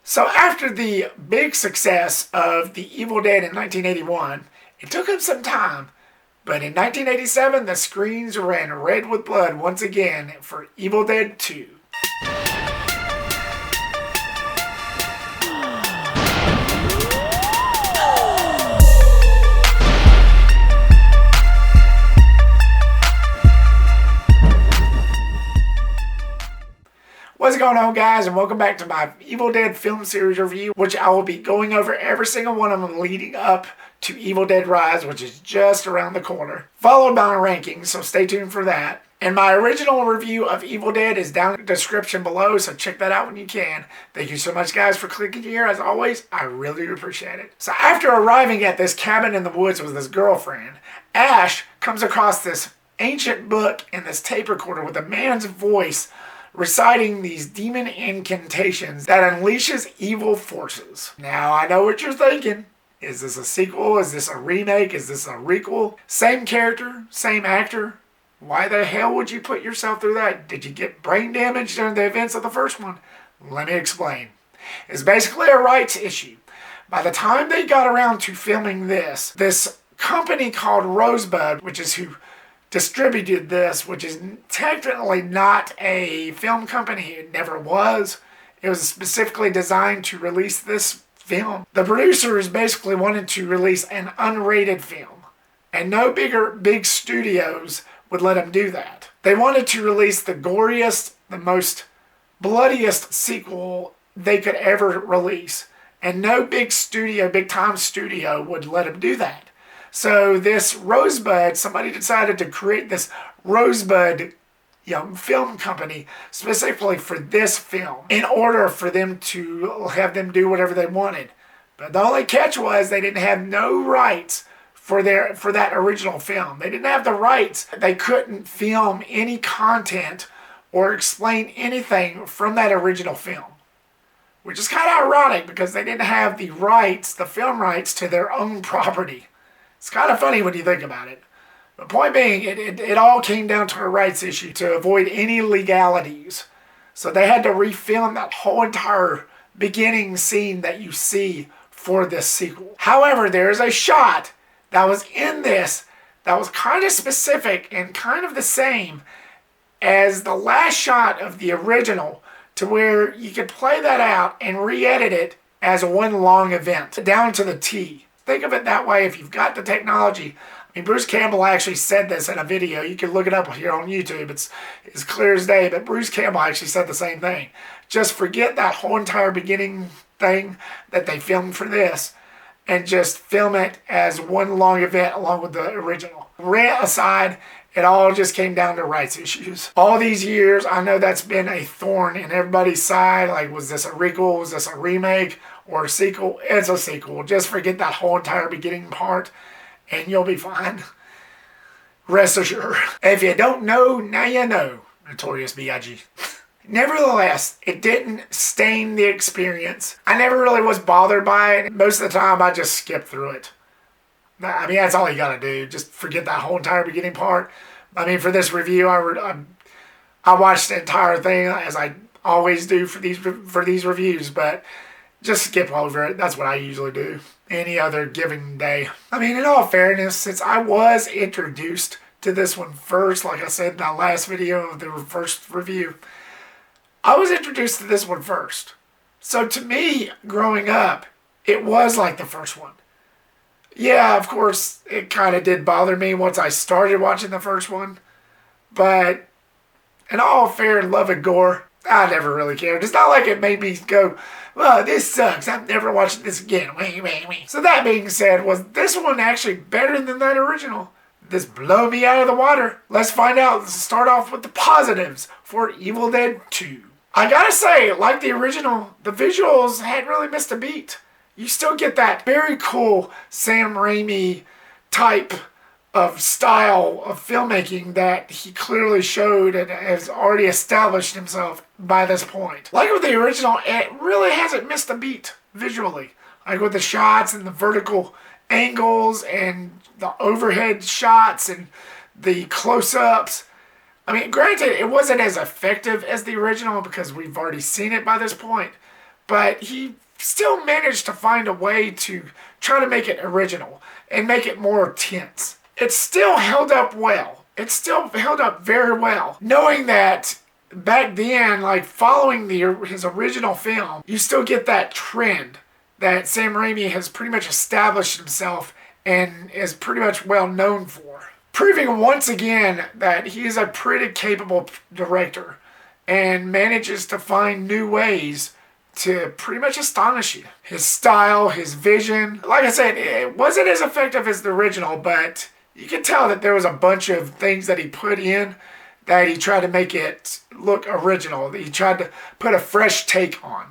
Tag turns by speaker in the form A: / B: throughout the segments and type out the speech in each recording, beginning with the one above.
A: So after the big success of The Evil Dead in 1981, it took him some time, but in 1987 the screens ran red with blood once again for Evil Dead 2. What's going on, guys, and welcome back to my Evil Dead film series review, which I will be going over every single one of them leading up to Evil Dead Rise, which is just around the corner, followed by my rankings, so stay tuned for that. And my original review of Evil Dead is down in the description below, so check that out when you can. Thank you so much, guys, for clicking here. As always, I really appreciate it. So after arriving at this cabin in the woods with his girlfriend, Ash comes across this ancient book and this tape recorder with a man's voice reciting these demon incantations that unleashes evil forces. Now, I know what you're thinking. Is this a sequel? Is this a remake? Is this a requel? Same character, same actor. Why the hell would you put yourself through that? Did you get brain damage during the events of the first one? Let me explain. It's basically a rights issue. By the time they got around to filming this company called Rosebud, which is who distributed this, which is technically not a film company. It never was. It was specifically designed to release this film. The producers basically wanted to release an unrated film, and no big studios would let them do that. They wanted to release the goriest, the most bloodiest sequel they could ever release, and no big time studio would let them do that. So this Rosebud, somebody decided to create this Rosebud film company specifically for this film in order for them to have them do whatever they wanted. But the only catch was they didn't have no rights for that original film. They didn't have the rights. They couldn't film any content or explain anything from that original film, which is kind of ironic because they didn't have the rights, the film rights to their own property. It's kind of funny when you think about it. The point being, it all came down to a rights issue to avoid any legalities. So they had to refilm that whole entire beginning scene that you see for this sequel. However, there is a shot that was in this that was kind of specific and kind of the same as the last shot of the original, to where you could play that out and re-edit it as one long event, down to the T. Think of it that way if you've got the technology. I mean, Bruce Campbell actually said this in a video. You can look it up here on YouTube. It's as clear as day. But Bruce Campbell actually said the same thing. Just forget that whole entire beginning thing that they filmed for this and just film it as one long event along with the original. Rant aside, it all just came down to rights issues. All these years, I know that's been a thorn in everybody's side. Like, was this a requel? Was this a remake? Or a sequel? It's a sequel. Just forget that whole entire beginning part and you'll be fine. Rest assured. If you don't know, now you know. Notorious B.I.G. Nevertheless, it didn't stain the experience. I never really was bothered by it. Most of the time, I just skipped through it. I mean, that's all you gotta do. Just forget that whole entire beginning part. I mean, for this review, I watched the entire thing, as I always do for these reviews, but just skip over it. That's what I usually do any other given day. I mean, in all fairness, since I was introduced to this one first, like I said in the last video of the first review, I was introduced to this one first. So to me, growing up, it was like the first one. Yeah, of course, it kind of did bother me once I started watching the first one. But in all fair love and gore, I never really cared. It's not like it made me go, well, this sucks. I'm never watching this again. So that being said, was this one actually better than that original? This blow me out of the water? Let's find out. Let's start off with the positives for Evil Dead 2. I gotta say, like the original, the visuals hadn't really missed a beat. You still get that very cool Sam Raimi type of style of filmmaking that he clearly showed and has already established himself by this point. Like with the original, it really hasn't missed a beat visually. Like with the shots and the vertical angles and the overhead shots and the close-ups. I mean, granted, it wasn't as effective as the original because we've already seen it by this point. but he still managed to find a way to try to make it original and make it more tense. It still held up well. It still held up very well. Knowing that back then, like following his original film, you still get that trend that Sam Raimi has pretty much established himself and is pretty much well known for. Proving once again that he is a pretty capable director and manages to find new ways to pretty much astonish you. His style, his vision, like I said, it wasn't as effective as the original, but you can tell that there was a bunch of things that he put in that he tried to make it look original. He tried to put a fresh take on.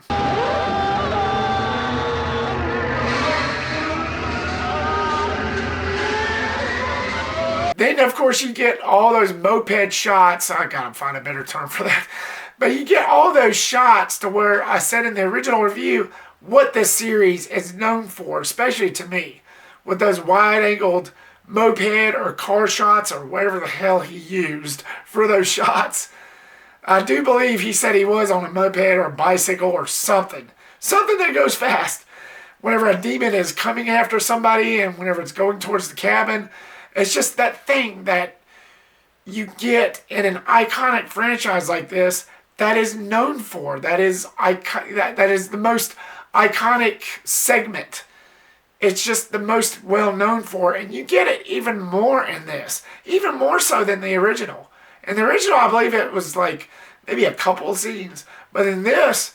A: Then, of course, you get all those moped shots. I gotta find a better term for that. But you get all those shots to where I said in the original review what this series is known for, especially to me, with those wide-angled moped or car shots or whatever the hell he used for those shots. I do believe he said he was on a moped or a bicycle or something. Something that goes fast. Whenever a demon is coming after somebody and whenever it's going towards the cabin, it's just that thing that you get in an iconic franchise like this that is known for. That is that is the most iconic segment. It's just the most well known for, and you get it even more in this, even more so than the original. In the original, I believe it was like maybe a couple of scenes, but in this,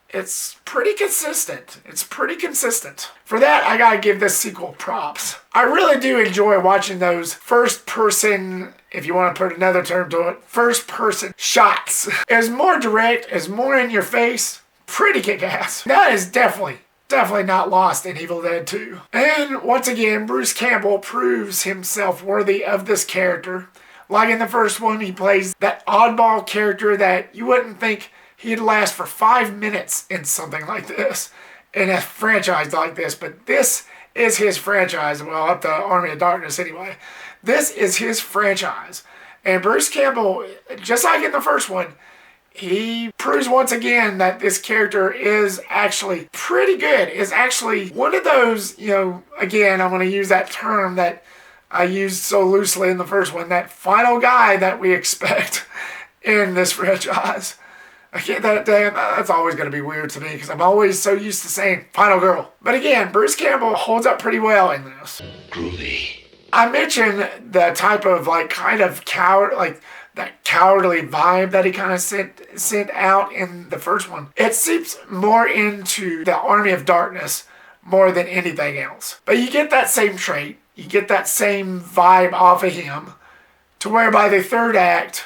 A: it's pretty consistent. It's pretty consistent. For that, I gotta give this sequel props. I really do enjoy watching those first-person, if you want to put another term to it, first-person shots. It's more direct, it's more in your face, pretty kick-ass. That is definitely not lost in Evil Dead 2. And once again, Bruce Campbell proves himself worthy of this character. Like in the first one, he plays that oddball character that you wouldn't think he'd last for 5 minutes in something like this, in a franchise like this. But this is his franchise. Well, up to Army of Darkness anyway. This is his franchise. And Bruce Campbell, just like in the first one, he proves once again that this character is actually pretty good. Is actually one of those, again, I'm going to use that term that I used so loosely in the first one, that final guy that we expect in this franchise. That's always going to be weird to me because I'm always so used to saying final girl. But again, Bruce Campbell holds up pretty well in this. Groovy. I mentioned the type of that cowardly vibe that he kind of sent out in the first one. It seeps more into the Army of Darkness more than anything else. But you get that same trait. You get that same vibe off of him to where by the third act,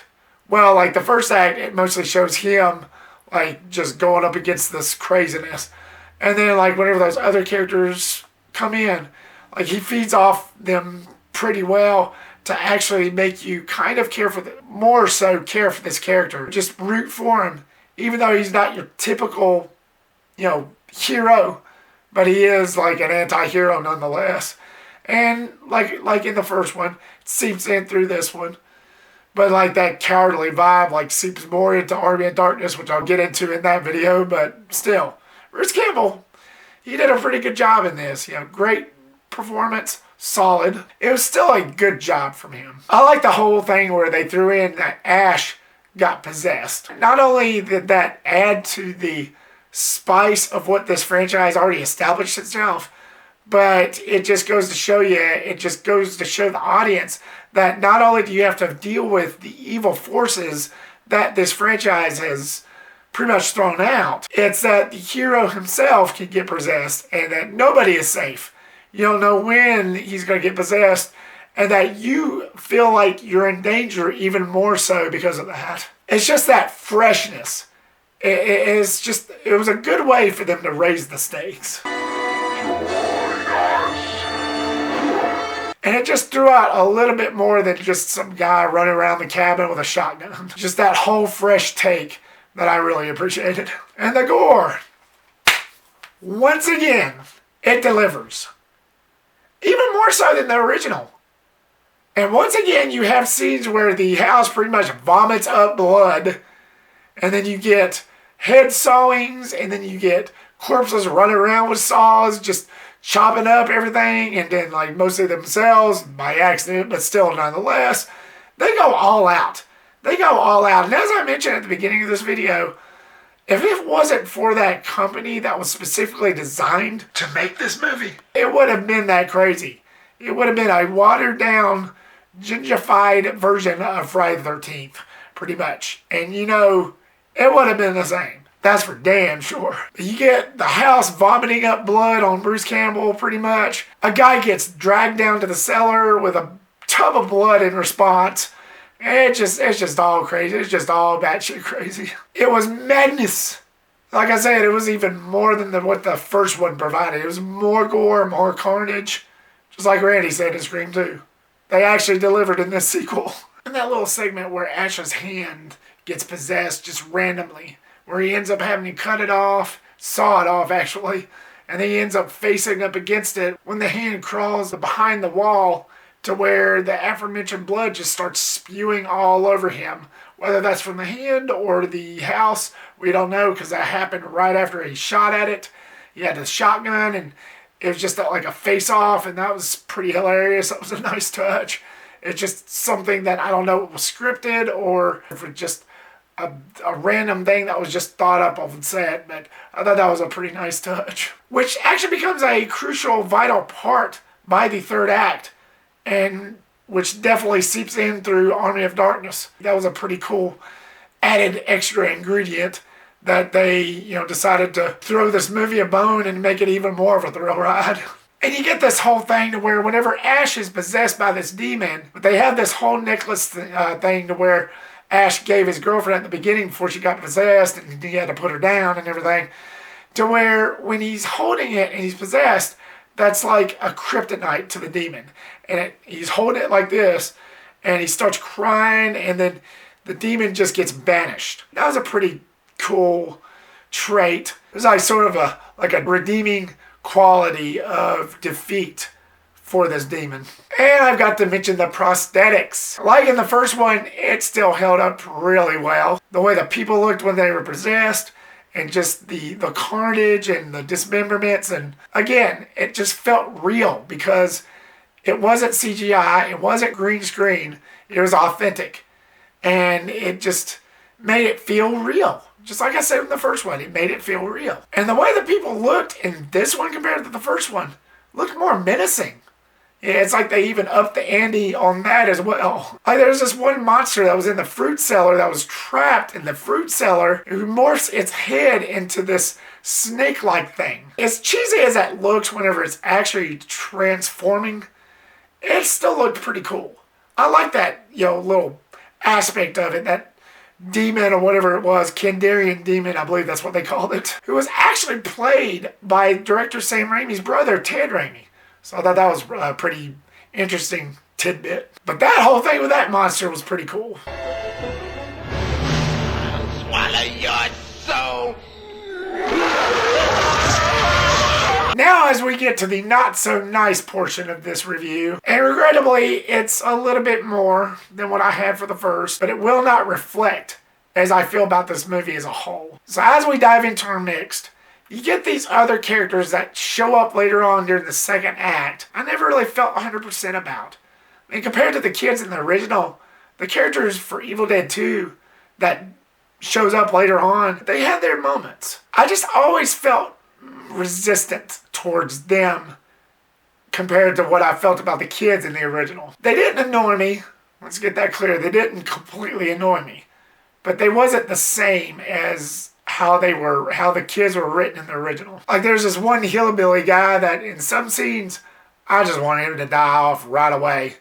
A: well, like the first act, it mostly shows him like just going up against this craziness. And then like whenever those other characters come in, like he feeds off them pretty well to actually make you kind of care for this character. Just root for him, even though he's not your typical, hero, but he is like an anti-hero nonetheless. And like in the first one, it seeps in through this one. But like that cowardly vibe like seeps more into Army of Darkness, which I'll get into in that video. But still, Bruce Campbell, he did a pretty good job in this. Great performance, solid. It was still a good job from him. I like the whole thing where they threw in that Ash got possessed. Not only did that add to the spice of what this franchise already established itself, but it just goes to show the audience that not only do you have to deal with the evil forces that this franchise has pretty much thrown out, it's that the hero himself can get possessed and that nobody is safe. You don't know when he's going to get possessed, and that you feel like you're in danger even more so because of that. It's just that freshness. It was a good way for them to raise the stakes. And it just threw out a little bit more than just some guy running around the cabin with a shotgun. Just that whole fresh take that I really appreciated. And the gore, once again, it delivers. Even more so than the original. And once again, you have scenes where the house pretty much vomits up blood. And then you get head sawings, and then you get corpses running around with saws, just chopping up everything, and then like mostly themselves by accident, but still nonetheless, they go all out. They go all out. And as I mentioned at the beginning of this video, if it wasn't for that company that was specifically designed to make this movie, it would have been that crazy. It would have been a watered down, gingified version of Friday the 13th, pretty much. And you know, it would have been the same. That's for damn sure. You get the house vomiting up blood on Bruce Campbell, pretty much. A guy gets dragged down to the cellar with a tub of blood in response. It's just all crazy. It's just all batshit crazy. It was madness. Like I said, it was even more than what the first one provided. It was more gore, more carnage. Just like Randy said in Scream 2. They actually delivered in this sequel. In that little segment where Ash's hand gets possessed just randomly, where he ends up having to cut it off, saw it off actually, and then he ends up facing up against it when the hand crawls behind the wall to where the aforementioned blood just starts spewing all over him. Whether that's from the hand or the house, we don't know, because that happened right after he shot at it. He had the shotgun, and it was just like a face-off, and that was pretty hilarious. That was a nice touch. It's just something that I don't know if it was scripted or if it just a random thing that was just thought up on set, but I thought that was a pretty nice touch. Which actually becomes a crucial, vital part by the third act, and which definitely seeps in through Army of Darkness. That was a pretty cool added extra ingredient that they, decided to throw this movie a bone and make it even more of a thrill ride. And you get this whole thing to where whenever Ash is possessed by this demon, they have this whole necklace thing to where Ash gave his girlfriend at the beginning before she got possessed, and he had to put her down and everything, to where when he's holding it and he's possessed, that's like a kryptonite to the demon. And he's holding it like this, and he starts crying, and then the demon just gets banished. That was a pretty cool trait. It was like sort of a redeeming quality of defeat for this demon. And I've got to mention the prosthetics. Like in the first one, it still held up really well. The way the people looked when they were possessed, and just the carnage and the dismemberments, and again, it just felt real because it wasn't CGI, it wasn't green screen, it was authentic. And it just made it feel real. Just like I said in the first one, it made it feel real. And the way the people looked in this one compared to the first one looked more menacing. Yeah, it's like they even upped the ante on that as well. Like there's this one monster that was in the fruit cellar that was trapped in the fruit cellar who morphs its head into this snake-like thing. As cheesy as that looks whenever it's actually transforming, it still looked pretty cool. I like that, little aspect of it, that demon or whatever it was, Kandarian demon, I believe that's what they called it, who was actually played by director Sam Raimi's brother, Ted Raimi. So I thought that was a pretty interesting tidbit. But that whole thing with that monster was pretty cool. Swallow your soul. Now as we get to the not so nice portion of this review, and regrettably it's a little bit more than what I had for the first, but it will not reflect as I feel about this movie as a whole. So as we dive into our next, you get these other characters that show up later on during the second act I never really felt 100% about. I mean, compared to the kids in the original, the characters for Evil Dead 2 that shows up later on, they had their moments. I just always felt resistant towards them compared to what I felt about the kids in the original. They didn't annoy me. Let's get that clear. They didn't completely annoy me. But they wasn't the same as how the kids were written in the original. Like there's this one hillbilly guy that in some scenes, I just want him to die off right away.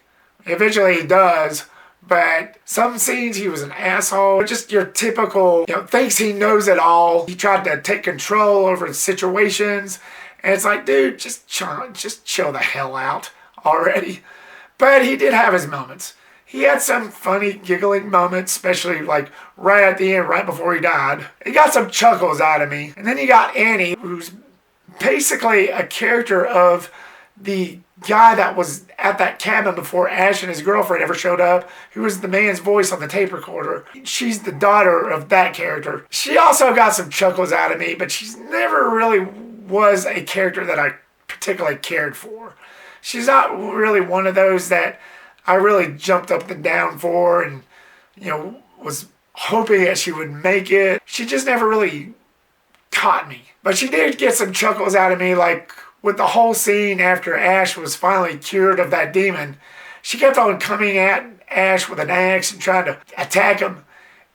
A: Eventually he does, but some scenes he was an asshole. Just your typical, thinks he knows it all. He tried to take control over situations. And it's like, dude, just chill the hell out already. But he did have his moments. He had some funny giggling moments, especially like right at the end, right before he died. He got some chuckles out of me. And then you got Annie, who's basically a character of the guy that was at that cabin before Ash and his girlfriend ever showed up, who was the man's voice on the tape recorder. She's the daughter of that character. She also got some chuckles out of me, but she's never really was a character that I particularly cared for. She's not really one of those that I really jumped up and down for and, was hoping that she would make it. She just never really caught me. But she did get some chuckles out of me, like with the whole scene after Ash was finally cured of that demon. She kept on coming at Ash with an axe and trying to attack him.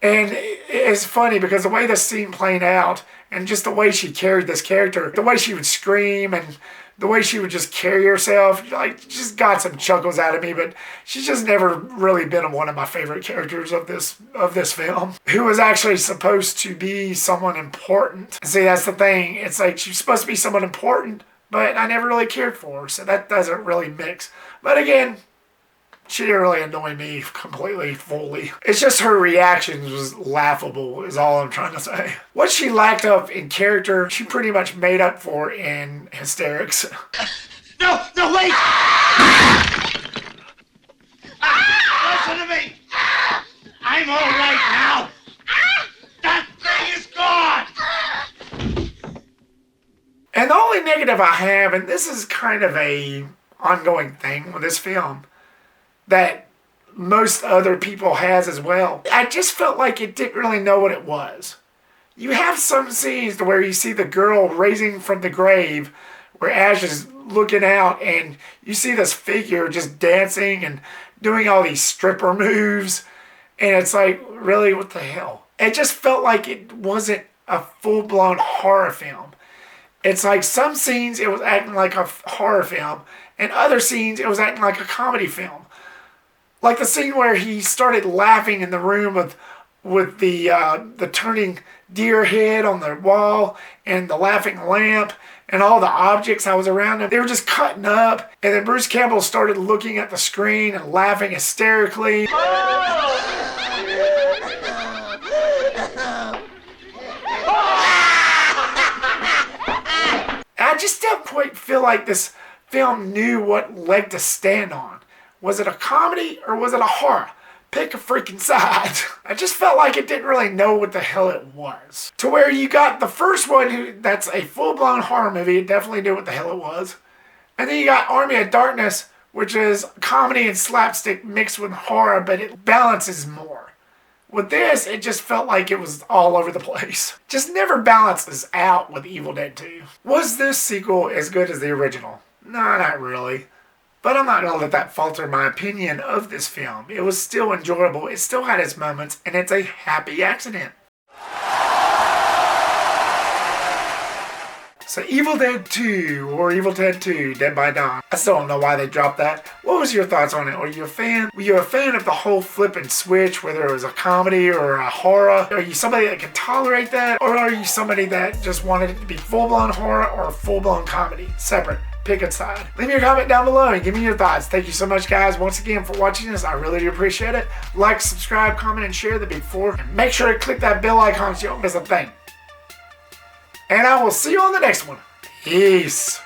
A: And it's funny because the way this scene played out and just the way she carried this character, the way she would scream and the way she would just carry herself, just got some chuckles out of me. But she's just never really been one of my favorite characters of this film, who was actually supposed to be someone important. See, that's the thing. It's like she's supposed to be someone important, but I never really cared for her, so that doesn't really mix. But again, she didn't really annoy me completely, fully. It's just her reactions was laughable, is all I'm trying to say. What she lacked of in character, she pretty much made up for in hysterics.
B: No, wait! Listen to me! I'm all right now! That thing is gone!
A: And the only negative I have, and this is kind of a ongoing thing with this film, that most other people has as well. I just felt like it didn't really know what it was. You have some scenes where you see the girl raising from the grave, where Ash is looking out, and you see this figure just dancing and doing all these stripper moves, and it's like, really, what the hell? It just felt like it wasn't a full-blown horror film. It's like some scenes it was acting like a horror film, and other scenes it was acting like a comedy film. Like the scene where he started laughing in the room with the turning deer head on the wall and the laughing lamp and all the objects that was around him. They were just cutting up, and then Bruce Campbell started looking at the screen and laughing hysterically. I just don't quite feel like this film knew what leg to stand on. Was it a comedy or was it a horror? Pick a freaking side. I just felt like it didn't really know what the hell it was. To where you got the first one, that's a full-blown horror movie. It definitely knew what the hell it was. And then you got Army of Darkness, which is comedy and slapstick mixed with horror, but it balances more. With this, it just felt like it was all over the place. Just never balances out with Evil Dead 2. Was this sequel as good as the original? No, not really. But I'm not going to let that falter my opinion of this film. It was still enjoyable, it still had its moments, and it's a happy accident. So Evil Dead 2, or Evil Dead 2, Dead by Dawn. I still don't know why they dropped that. What was your thoughts on it? Are you a fan? Were you a fan of the whole flip and switch, whether it was a comedy or a horror? Are you somebody that can tolerate that? Or are you somebody that just wanted it to be full-blown horror or full-blown comedy? Separate. Pick a side. Leave me a comment down below and give me your thoughts. Thank you so much, guys, once again for watching this. I really do appreciate it. Like, subscribe, comment, and share the big four. And make sure to click that bell icon so you don't miss a thing. And I will see you on the next one. Peace.